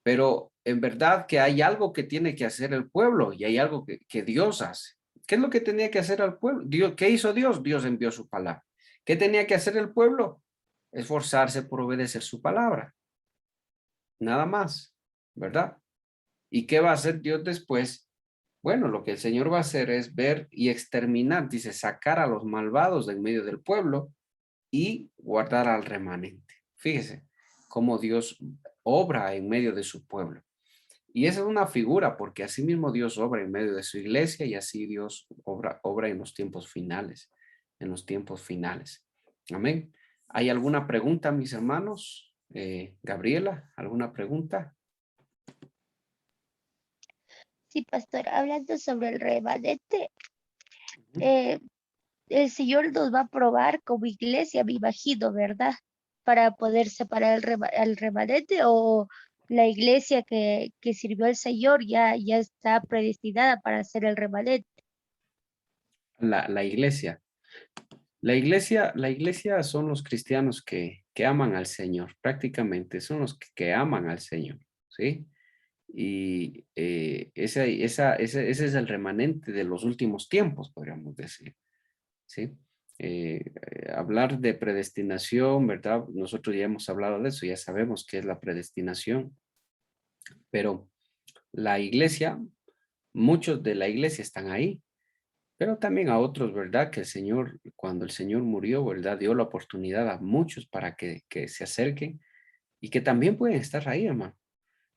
pero en verdad que hay algo que tiene que hacer el pueblo y hay algo que Dios hace. ¿Qué es lo que tenía que hacer el pueblo? ¿Qué hizo Dios? Dios envió su palabra. ¿Qué tenía que hacer el pueblo? Esforzarse por obedecer su palabra. Nada más, ¿verdad? ¿Y qué va a hacer Dios después? Bueno, lo que el Señor va a hacer es ver y exterminar, dice, sacar a los malvados de en medio del pueblo y guardar al remanente. Fíjese cómo Dios obra en medio de su pueblo. Y esa es una figura porque así mismo Dios obra en medio de su iglesia y así Dios obra en los tiempos finales, en los tiempos finales. Amén. ¿Hay alguna pregunta, mis hermanos? Gabriela, ¿alguna pregunta? Sí, pastor, hablando sobre el remanente, el Señor nos va a probar como iglesia, me imagino, ¿verdad? Para poder separar el remanente, o la iglesia que sirvió al Señor ya está predestinada para ser el remanente. La iglesia. La iglesia son los cristianos que aman al Señor, prácticamente son los que aman al Señor, ¿sí? Y ese es el remanente de los últimos tiempos, podríamos decir, ¿sí? Hablar de predestinación, ¿verdad? Nosotros ya hemos hablado de eso, ya sabemos qué es la predestinación, pero la iglesia, muchos de la iglesia están ahí, pero también a otros, ¿verdad? Que el Señor, cuando el Señor murió, ¿verdad? Dio la oportunidad a muchos para que se acerquen y que también pueden estar ahí, hermano.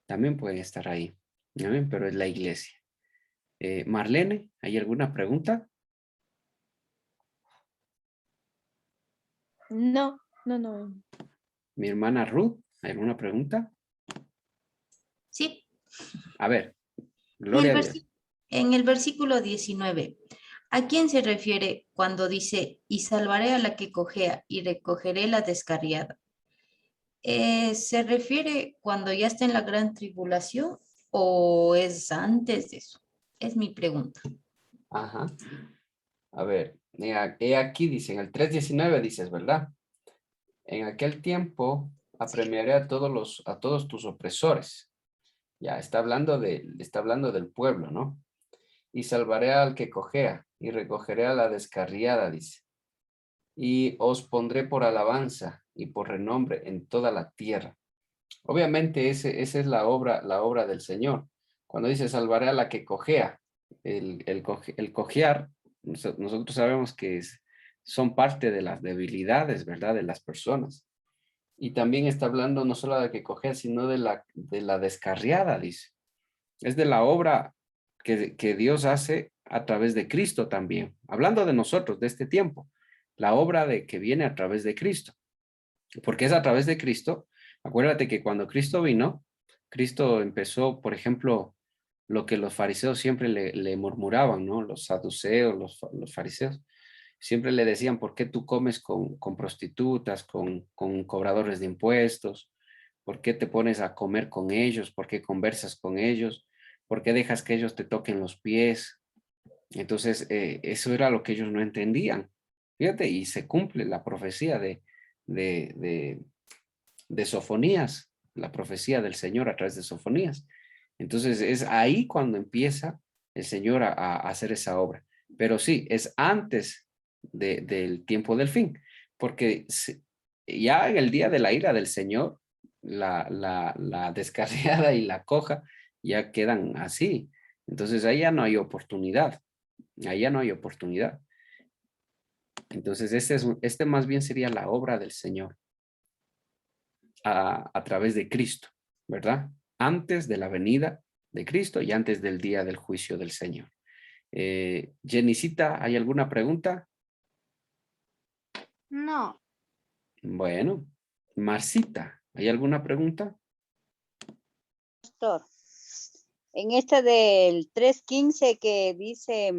También pueden estar ahí. ¿Amén? Pero es la iglesia. Marlene, ¿hay alguna pregunta? No. Mi hermana Ruth, ¿hay alguna pregunta? Sí, A ver, gloria a Dios. en el versículo 19, ¿a quién se refiere cuando dice, y salvaré a la que cojea y recogeré la descarriada? ¿Se refiere cuando ya está en la gran tribulación o es antes de eso? Es mi pregunta. Ajá. A ver, aquí dice, en el 3:19 dices, ¿verdad? En aquel tiempo apremiaré a todos tus opresores. Ya, está hablando del pueblo, ¿no? Y salvaré al que cojea y recogeré a la descarriada, dice. Y os pondré por alabanza y por renombre en toda la tierra. Obviamente esa es la obra del Señor. Cuando dice salvaré a la que cojea, el cojear, nosotros sabemos que son parte de las debilidades, ¿verdad? De las personas. Y también está hablando no solo de que coger, sino de la descarriada, dice. Es de la obra que Dios hace a través de Cristo también. Hablando de nosotros, de este tiempo. La obra que viene a través de Cristo. Porque es a través de Cristo. Acuérdate que cuando Cristo vino, Cristo empezó, por ejemplo, lo que los fariseos siempre le murmuraban, ¿no? Los saduceos, los fariseos. Siempre le decían, ¿por qué tú comes con prostitutas, con cobradores de impuestos? ¿Por qué te pones a comer con ellos? ¿Por qué conversas con ellos? ¿Por qué dejas que ellos te toquen los pies? Entonces, eso era lo que ellos no entendían. Fíjate, y se cumple la profecía de Sofonías, la profecía del Señor a través de Sofonías. Entonces, es ahí cuando empieza el Señor a hacer esa obra. Pero sí, es antes del tiempo del fin, porque ya en el día de la ira del Señor, la descarriada y la coja ya quedan así. Entonces ahí ya no hay oportunidad, ahí ya no hay oportunidad. Entonces este más bien sería la obra del Señor a través de Cristo, ¿verdad? Antes de la venida de Cristo y antes del día del juicio del Señor. Jenicita, ¿hay alguna pregunta? No. Bueno, Marcita, ¿hay alguna pregunta? Pastor. En esta del 3:15 que dice,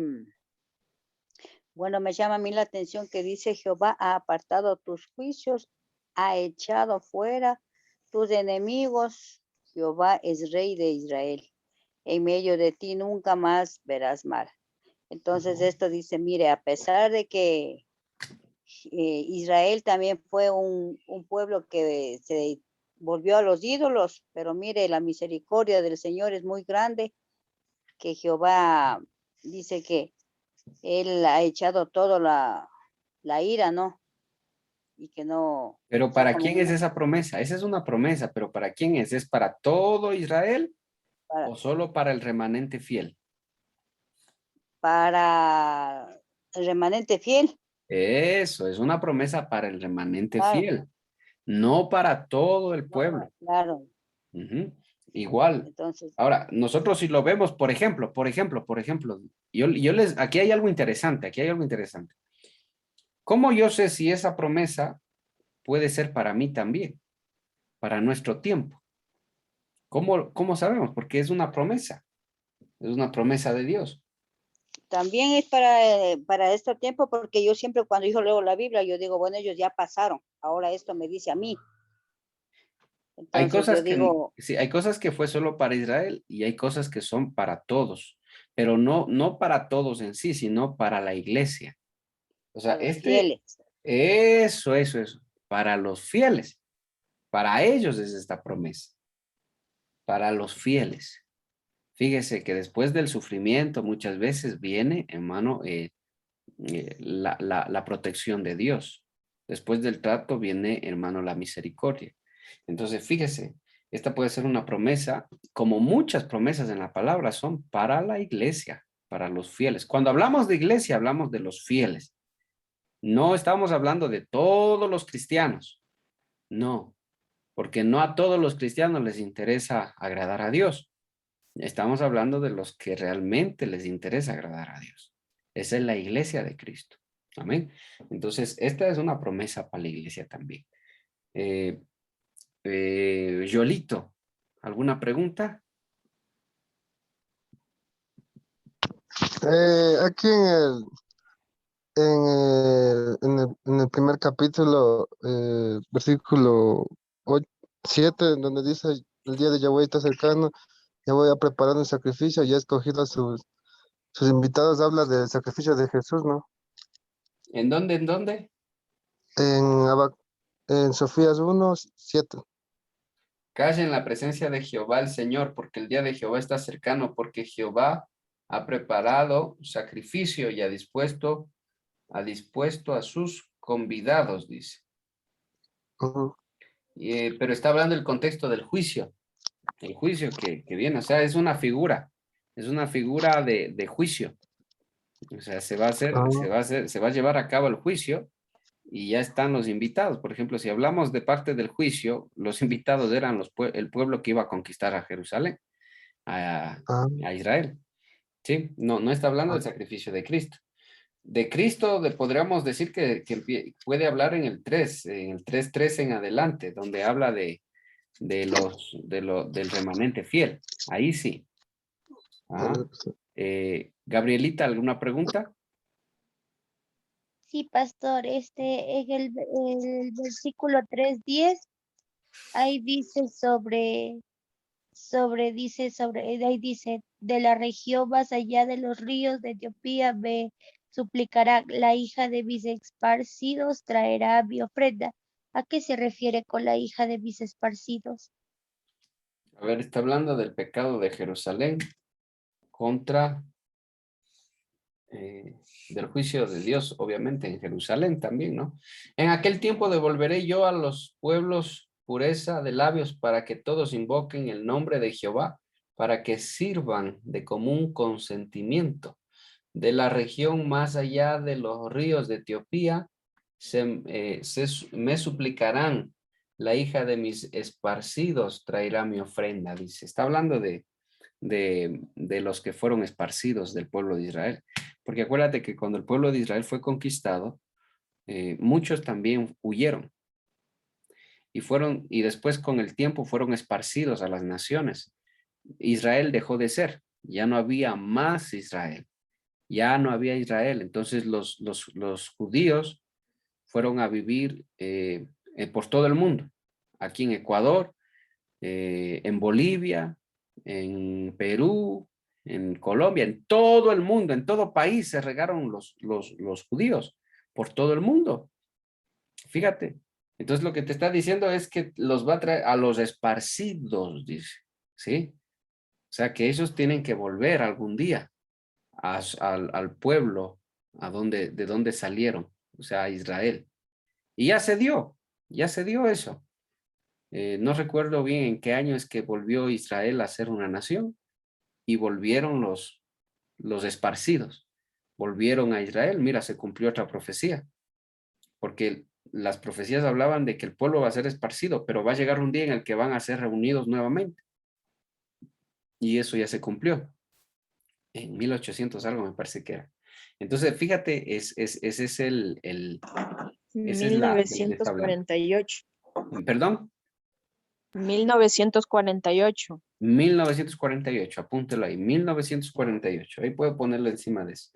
bueno, me llama a mí la atención que dice, Jehová ha apartado tus juicios, ha echado fuera tus enemigos, Jehová es rey de Israel. En medio de ti nunca más verás mal. Entonces esto dice, mire, a pesar de que Israel también fue un pueblo que se volvió a los ídolos, pero mire, la misericordia del Señor es muy grande, que Jehová dice que Él ha echado todo la ira, ¿no? Y que no... Pero o sea, ¿para como quién es esa promesa? Esa es una promesa, pero ¿para quién es? ¿Es para todo Israel o solo para el remanente fiel? para el remanente fiel. Eso, es una promesa para el remanente Claro, fiel, no para todo el no, pueblo. claro. Ujú. Igual. Entonces, Ahora, nosotros si lo vemos, por ejemplo, aquí hay algo interesante, ¿Cómo yo sé si esa promesa puede ser para mí también, para nuestro tiempo? ¿Cómo sabemos? Porque es una promesa de Dios. también es para este tiempo, porque yo siempre cuando yo leo la Biblia, yo digo, bueno, ellos ya pasaron, ahora esto me dice a mí. Hay Entonces cosas yo que, digo, sí, hay cosas que fue solo para Israel y hay cosas que son para todos, pero no para todos en sí, sino para la iglesia. O sea, a los fieles. eso, para los fieles, para ellos es esta promesa, para los fieles. Fíjese que después del sufrimiento muchas veces viene, hermano, la protección de Dios. Después del trato viene, hermano, la misericordia. Entonces, fíjese, esta puede ser una promesa, como muchas promesas en la palabra son para la iglesia, para los fieles. Cuando hablamos de iglesia, hablamos de los fieles. No estamos hablando de todos los cristianos. No, porque no a todos los cristianos les interesa agradar a Dios. Estamos hablando de los que realmente les interesa agradar a Dios. Esa es la iglesia de Cristo. Amén. Entonces, esta es una promesa para la iglesia también. Yolito, ¿alguna pregunta? Aquí en el primer capítulo, versículo 7, donde dice, el día de Yahweh está cercano, ya voy a preparar un sacrificio, ya he escogido a sus invitados, habla del sacrificio de Jesús, ¿no? ¿En dónde? ¿En dónde? En, en Sofías 1:7. Calle en la presencia de Jehová el Señor, porque el día de Jehová está cercano, porque Jehová ha preparado sacrificio y ha dispuesto a sus convidados, dice. Ujú. Pero está hablando del contexto del juicio, el juicio que viene, o sea, es una figura de juicio. O sea, se va a hacer, Ah, se va a llevar a cabo el juicio y ya están los invitados. Por ejemplo, si hablamos de parte del juicio, los invitados eran el pueblo que iba a conquistar a Jerusalén, ah, a Israel. ¿Sí? No, no está hablando ah, del sacrificio de Cristo. De Cristo podríamos decir que puede hablar en el 3:3 en adelante, donde habla del remanente fiel. Ahí sí. ah, Ajá. Gabrielita, ¿alguna pregunta? Sí, pastor, en el versículo 3:10, ahí dice ahí dice, de la región más allá de los ríos de Etiopía me suplicará, la hija de mis esparcidos traerá mi ofrenda. ¿A qué se refiere con la hija de mis esparcidos? A ver, está hablando del pecado de Jerusalén contra del juicio de Dios, obviamente, en Jerusalén también, ¿no? En aquel tiempo devolveré yo a los pueblos pureza de labios para que todos invoquen el nombre de Jehová, para que sirvan de común consentimiento. De la región más allá de los ríos de Etiopía, me suplicarán, la hija de mis esparcidos traerá mi ofrenda, dice. Está hablando de los que fueron esparcidos del pueblo de Israel. Porque acuérdate que cuando el pueblo de Israel fue conquistado, muchos también huyeron y después con el tiempo fueron esparcidos a las naciones. Israel dejó de ser, ya no había más Israel, ya no había Israel. Entonces los judíos fueron a vivir por todo el mundo, aquí en Ecuador, en Bolivia, en Perú, en Colombia, en todo el mundo, en todo país se regaron los judíos por todo el mundo. Fíjate. Entonces lo que te está diciendo es que los va a traer a los esparcidos, dice, ¿sí? O sea que ellos tienen que volver algún día al pueblo de donde salieron, o sea, a Israel. Y ya se dio eso. No recuerdo bien en qué año es que volvió Israel a ser una nación y volvieron los esparcidos. Volvieron a Israel. Mira, se cumplió otra profecía, porque las profecías hablaban de que el pueblo va a ser esparcido, pero va a llegar un día en el que van a ser reunidos nuevamente. Y eso ya se cumplió. En 1800 algo me parece que era. Entonces, fíjate, ese es esa es la de la que está hablando. 1948. ¿Perdón? 1948. 1948, apúntelo ahí, 1948, ahí puedo ponerlo encima de eso.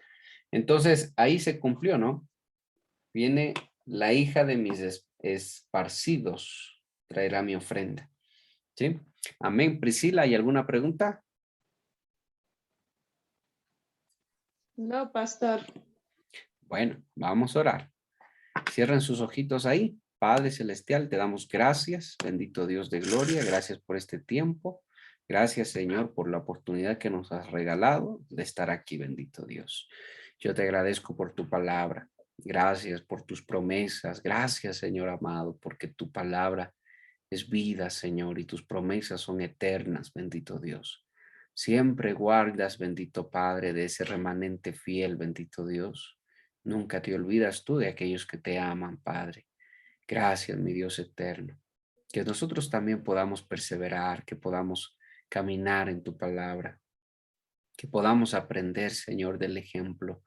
Entonces, ahí se cumplió, ¿no? Viene la hija de mis esparcidos, traerá mi ofrenda. ¿Sí? Amén. Priscila, ¿hay alguna pregunta? No, pastor. Bueno, vamos a orar. Cierren sus ojitos ahí. Padre Celestial, te damos gracias, bendito Dios de gloria, gracias por este tiempo. Gracias, Señor, por la oportunidad que nos has regalado de estar aquí, bendito Dios. Yo te agradezco por tu palabra. Gracias por tus promesas. Gracias, Señor amado, porque tu palabra es vida, Señor, y tus promesas son eternas, bendito Dios. Siempre guardas, bendito Padre, de ese remanente fiel, bendito Dios. Nunca te olvidas tú de aquellos que te aman, Padre. Gracias, mi Dios eterno. Que nosotros también podamos perseverar, que podamos caminar en tu palabra, que podamos aprender, Señor, del ejemplo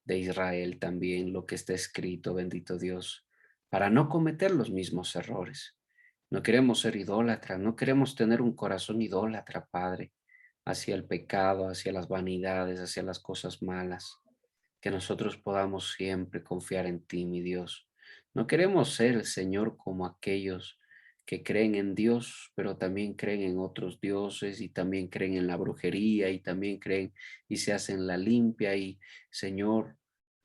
de Israel también, lo que está escrito, bendito Dios, para no cometer los mismos errores. No queremos ser idólatras, no queremos tener un corazón idólatra, Padre, hacia el pecado, hacia las vanidades, hacia las cosas malas. Que nosotros podamos siempre confiar en ti, mi Dios. No queremos ser, Señor, como aquellos que creen en Dios, pero también creen en otros dioses y también creen en la brujería y también creen y se hacen la limpia y, Señor,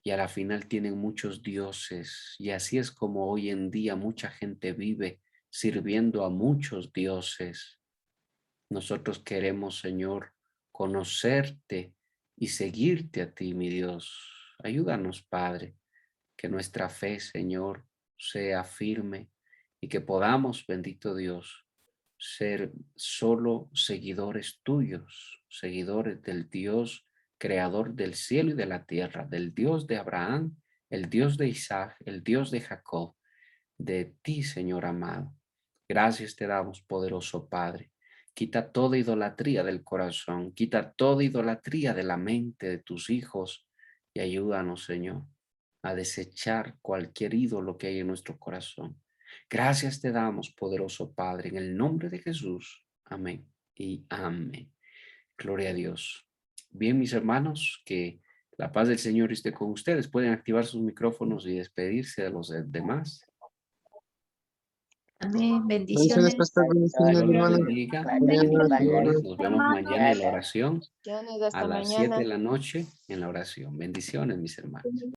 y a la final tienen muchos dioses. Y así es como hoy en día mucha gente vive sirviendo a muchos dioses. Nosotros queremos, Señor, conocerte y seguirte a ti, mi Dios. Ayúdanos, Padre, que nuestra fe, Señor, sea firme y que podamos, bendito Dios, ser solo seguidores tuyos, seguidores del Dios creador del cielo y de la tierra, del Dios de Abraham, el Dios de Isaac, el Dios de Jacob, de ti, Señor amado. Gracias te damos, poderoso Padre. Quita toda idolatría del corazón, quita toda idolatría de la mente de tus hijos y ayúdanos, Señor, a desechar cualquier ídolo que hay en nuestro corazón. Gracias te damos, poderoso Padre, en el nombre de Jesús. Amén y amén. Gloria a Dios. Bien, mis hermanos, que la paz del Señor esté con ustedes. Pueden activar sus micrófonos y despedirse de los demás. Amén. Bendiciones, Bendiciones. pastor. Bendiciones, Dios les hermano. bendiga. Mañana, Bendiciones. señora. Nos vemos mañana en la oración Bendiciones, a hasta las 7 mañana. de la noche en la oración. Bendiciones, mis hermanos.